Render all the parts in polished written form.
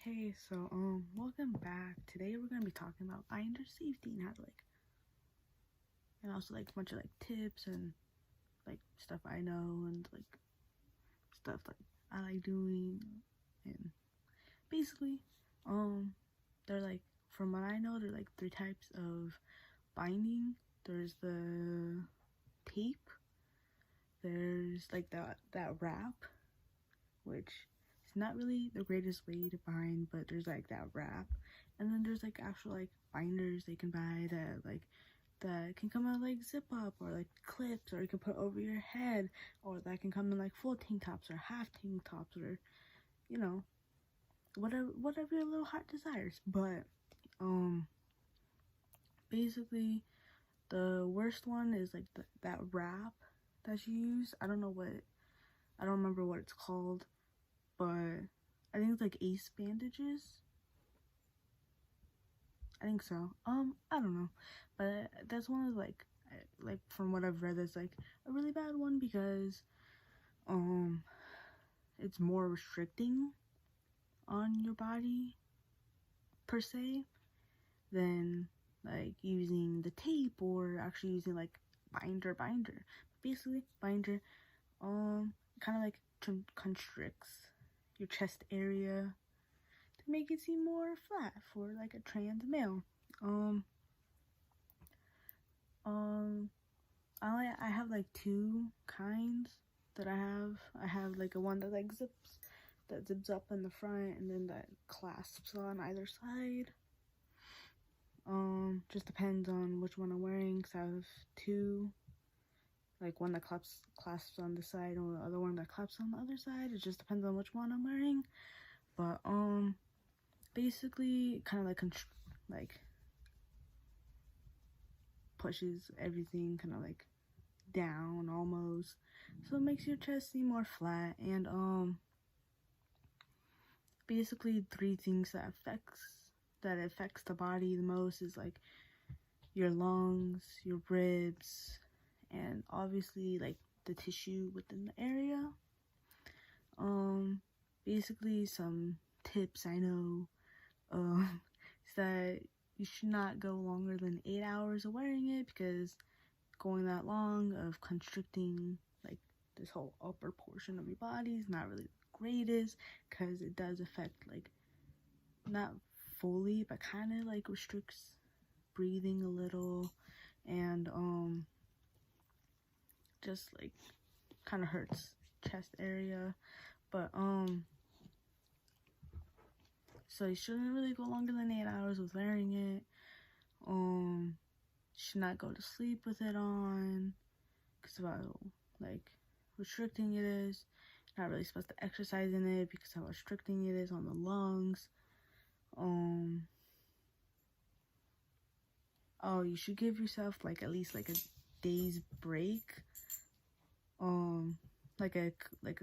Hey, so welcome back. Today we're gonna be talking about binder safety and how to and also a bunch of tips and stuff I know and stuff I like doing, and basically they're from what I know they're three types of binding. There's the tape, there's that wrap, which is not really the greatest way to bind, but there's that wrap, and then there's actual binders they can buy that can come out zip up or clips, or you can put over your head, or that can come in full tank tops or half tank tops, or you know whatever your little heart desires. But basically the worst one is that wrap that you use. I don't remember what it's called, but I think it's Ace bandages. I think so. I don't know, but that's one of from what I've read, that's a really bad one because it's more restricting on your body per se than using the tape or actually using binder. Basically binder kind of constricts your chest area to make it seem more flat for a trans male. I have two kinds that I have. I have a one that zips up in the front, and then that clasps on either side. Just depends on which one I'm wearing, because I have two, one that clasps on the side, or the other one that clasps on the other side. It just depends on which one I'm wearing. But basically kind of pushes everything kind of down almost, so it makes your chest seem more flat. And basically three things that affects the body the most is your lungs, your ribs, and obviously the tissue within the area. Basically some tips I know is that you should not go longer than 8 hours of wearing it, because going that long of constricting this whole upper portion of your body is not really the greatest, because it does affect not fully but kind of restricts breathing a little, and just kind of hurts chest area. But so you shouldn't really go longer than 8 hours with wearing it. Should not go to sleep with it on, because of how restricting it is. You're not really supposed to exercise in it because how restricting it is on the lungs. You should give yourself at least a day's break, a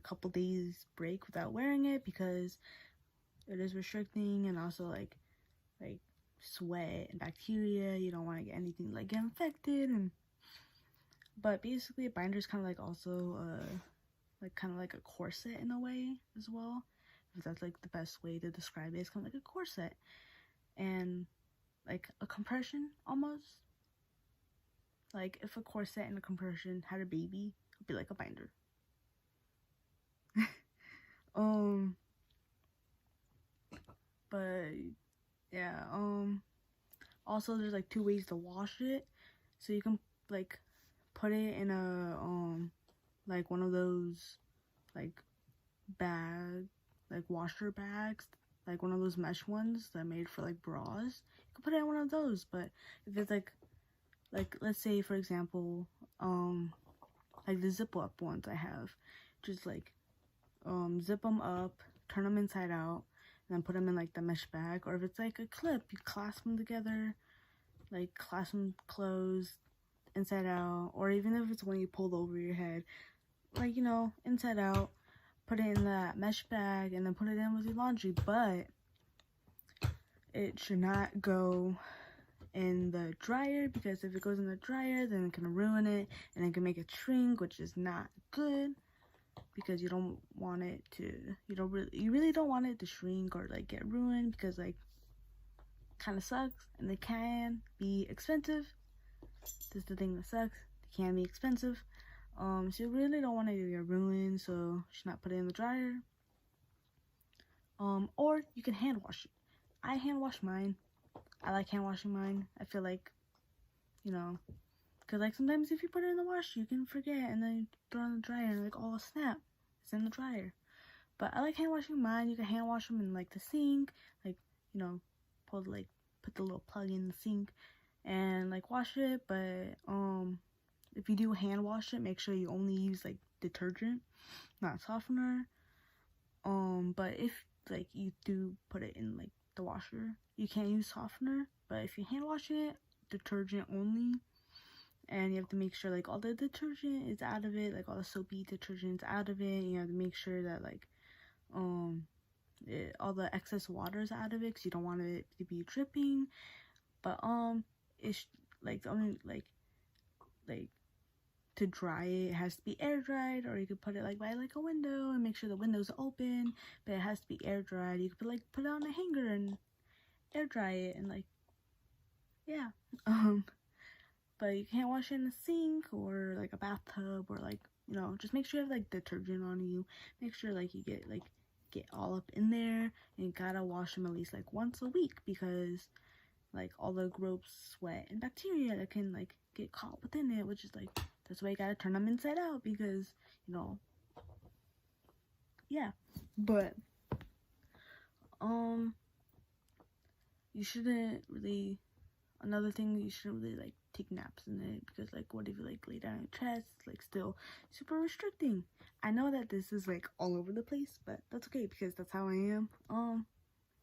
couple days break without wearing it, because it is restricting, and also like sweat and bacteria. You don't want to get anything get infected. And but basically a binder is kind of also kind of a corset in a way as well, if that's the best way to describe it. It's kind of a corset and a compression almost. If a corset and a compression had a baby, it'd be like a binder. But yeah, also there's two ways to wash it. So you can put it in a one of those bag, washer bags, one of those mesh ones that are made for bras. You can put it in one of those. But if it's let's say for example the zip up ones I have, just zip them up, turn them inside out, and then put them in the mesh bag. Or if it's a clip, you clasp them together, clasp them closed inside out. Or even if it's when you pulled over your head, inside out, put it in that mesh bag and then put it in with your laundry. But it should not go in the dryer, because if it goes in the dryer, then it can ruin it and it can make it shrink, which is not good. because you don't want it to, you really don't want it to shrink or like get ruined, because like kind of sucks, and they can be expensive. This is the thing that sucks. They can be expensive. So you really don't want it to get ruined, so you should not put it in the dryer. Or you can hand wash it. I hand wash mine. I like hand washing mine. I feel like, you know, because like sometimes if you put it in the wash, you can forget, and then you throw it in the dryer and like, oh snap, it's in the dryer. But I like hand washing mine. You can hand wash them in like the sink, like, you know, put the little plug in the sink and like wash it. But if you do hand wash it, make sure you only use like detergent, not softener. But if like you do put it in like the washer, you can't use softener. But if you hand wash it, detergent only. And you have to make sure like all the detergent is out of it, like all the soapy detergent's out of it. You have to make sure that like all the excess water is out of it, because you don't want it to be dripping. But it's like the only like to dry it has to be air dried, or you could put it like by like a window and make sure the window's open, but it has to be air dried. You could put it on a hanger and air dry it, and like, yeah. But you can't wash it in the sink or like a bathtub, or like, you know, just make sure you have like detergent on you. Make sure like you get all up in there, and you gotta wash them at least like once a week, because like all the gross sweat and bacteria that can like get caught within it, which is like, that's why you gotta turn them inside out, because, you know, yeah. But you shouldn't really, another thing, you shouldn't really like take naps in it, because like what if you like lay down on your chest? It's like still super restricting. I know that this is like all over the place, but that's okay, because that's how I am.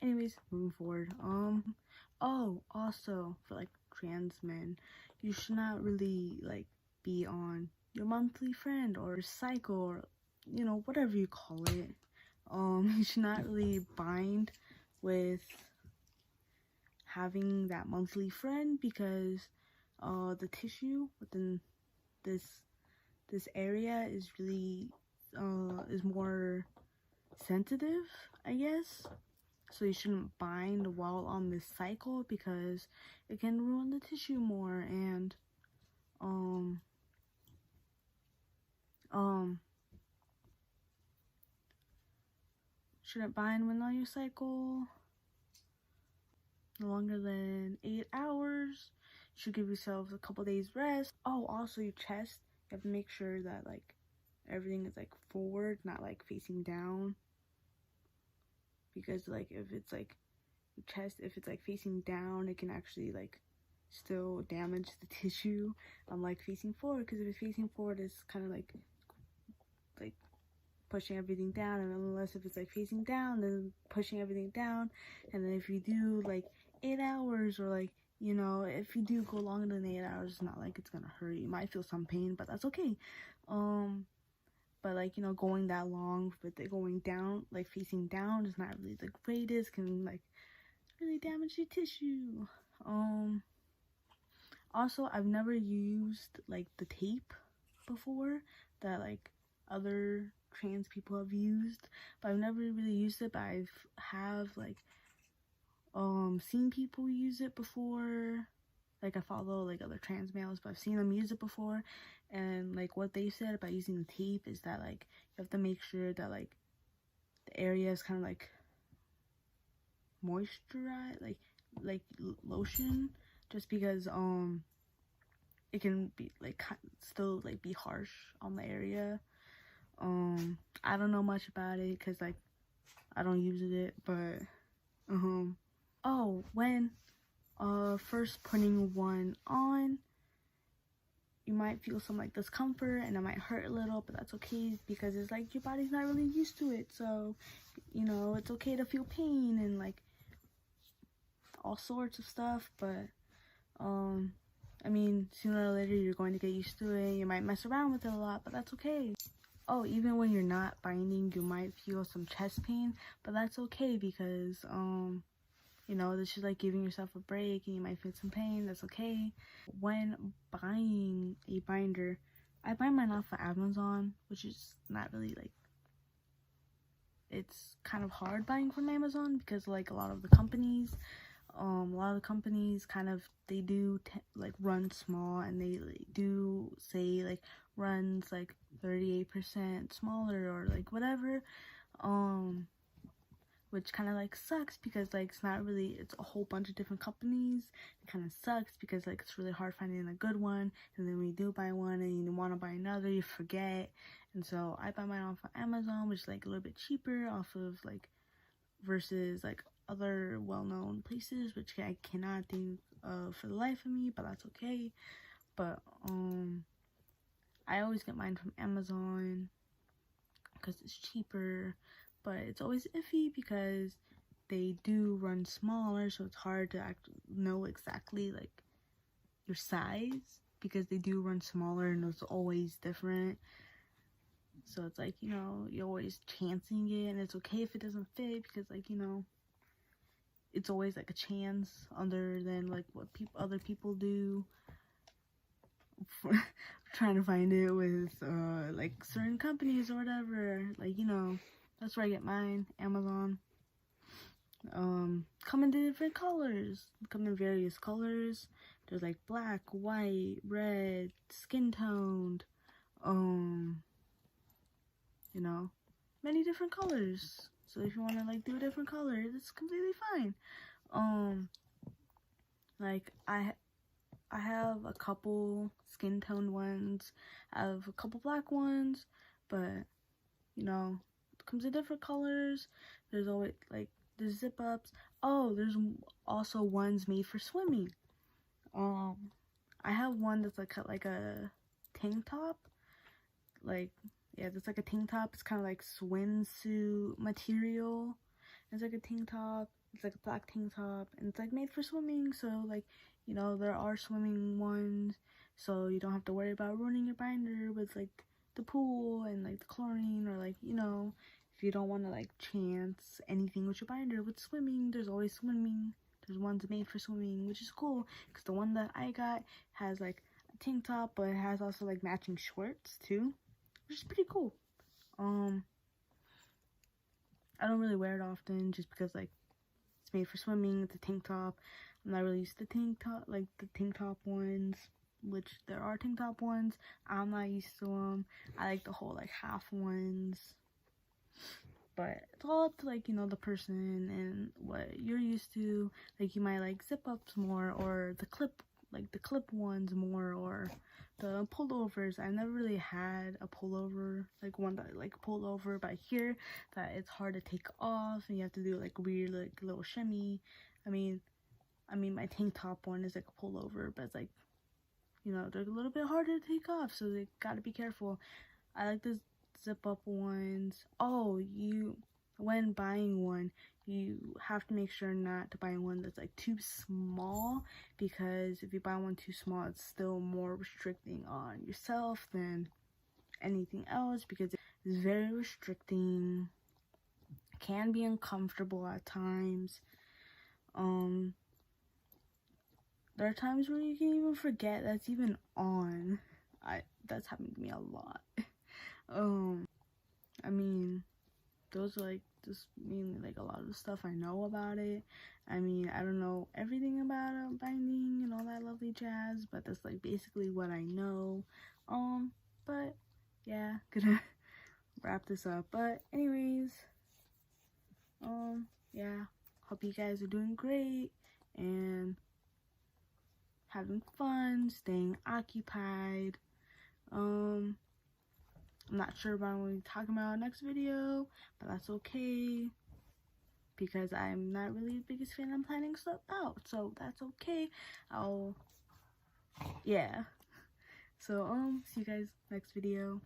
Anyways, moving forward. Oh, also for like trans men, you should not really like be on your monthly friend or your cycle, or, you know, whatever you call it. You should not really bind with having that monthly friend, because the tissue within this area is really is more sensitive, I guess. So you shouldn't bind while on this cycle, because it can ruin the tissue more. And shouldn't bind when on your cycle no longer than 8 hours. You should give yourself a couple days rest. Oh, also your chest, you have to make sure that like everything is like forward, not like facing down, because like if it's like your chest, if it's like facing down, it can actually like still damage the tissue, unlike facing forward, because if it's facing forward, it's kind of like pushing everything down, and unless if it's like facing down, then pushing everything down. And then if you do like 8 hours, or like, you know, if you do go longer than 8 hours, it's not like it's gonna hurt. You might feel some pain, but that's okay. But like, you know, going that long but going down, like facing down, is not really the greatest, can like really damage your tissue. Also, I've never used like the tape before that like other trans people have used, but I've never really used it. But have like seen people use it before. Like, I follow like other trans males, but I've seen them use it before, and like what they said about using the tape is that like you have to make sure that like the area is kind of like moisturized, like lotion, just because it can be like still like be harsh on the area. I don't know much about it, because like I don't use it, but oh, when first putting one on, you might feel some like discomfort, and it might hurt a little, but that's okay, because it's like your body's not really used to it. So, you know, it's okay to feel pain and like all sorts of stuff. But I mean, sooner or later you're going to get used to it. You might mess around with it a lot, but that's okay. Oh, even when you're not binding, you might feel some chest pain, but that's okay, because you know, this is like giving yourself a break, and you might feel some pain. That's okay. When buying a binder, I buy mine off of Amazon, which is not really like, it's kind of hard buying from Amazon because like a lot of the companies kind of, they do like run small, and they like, do say like runs like 38% smaller or like whatever, which kind of like sucks because like it's not really, it's a whole bunch of different companies. It kind of sucks because like it's really hard finding a good one, and then when you do buy one and you want to buy another, you forget. And so I buy mine off of Amazon, which is like a little bit cheaper off of like versus like other well-known places, which I cannot think of for the life of me, but that's okay. But I always get mine from Amazon because it's cheaper, but it's always iffy because they do run smaller, so it's hard to know exactly like your size because they do run smaller and it's always different. So it's like, you know, you're always chancing it, and it's okay if it doesn't fit because like, you know, it's always like a chance other than like what other people do. Trying to find it with like certain companies or whatever, like, you know, that's where I get mine, Amazon. Come in different colors, come in various colors. There's like black, white, red, skin toned, you know, many different colors. So if you want to like do a different color, it's completely fine. Like I have a couple skin toned ones, I have a couple black ones, but you know, it comes in different colors. There's always like the zip ups. Oh, there's also ones made for swimming. I have one that's like a tank top, like, yeah, that's like a tank top. It's kind of like swimsuit material. It's like a tank top. It's like a black tank top, and it's like made for swimming. So like, you know, there are swimming ones, so you don't have to worry about ruining your binder with like the pool and like the chlorine, or like, you know, if you don't want to like chance anything with your binder with swimming, there's always swimming. There's ones made for swimming, which is cool because the one that I got has like a tank top, but it has also like matching shorts too, which is pretty cool. I don't really wear it often just because like it's made for swimming. It's a tank top. I'm not really used to tank top ones, which there are tank top ones. I'm not used to them. I like the whole like half ones. But it's all up to like, you know, the person and what you're used to. Like you might like zip ups more, or the clip ones more, or the pullovers. I never really had a pullover, like one that like pullover, but I hear that it's hard to take off and you have to do like weird like little shimmy. I mean my tank top one is like a pullover, but it's like, you know, they're a little bit harder to take off, so they gotta be careful. I like the zip up ones. Oh, when buying one, you have to make sure not to buy one that's like too small, because if you buy one too small, it's still more restricting on yourself than anything else, because it's very restricting, can be uncomfortable at times. There are times where you can even forget that's even on. That's happened to me a lot. I mean, those are like just mainly like a lot of the stuff I know about it. I mean, I don't know everything about binding and all that lovely jazz, but that's like basically what I know. But yeah, gonna wrap this up. But anyways, yeah, hope you guys are doing great and having fun, staying occupied. I'm not sure what I'm going to be talking about in the next video, but that's okay, because I'm not really the biggest fan of planning stuff out, so that's okay. Yeah. So, see you guys next video.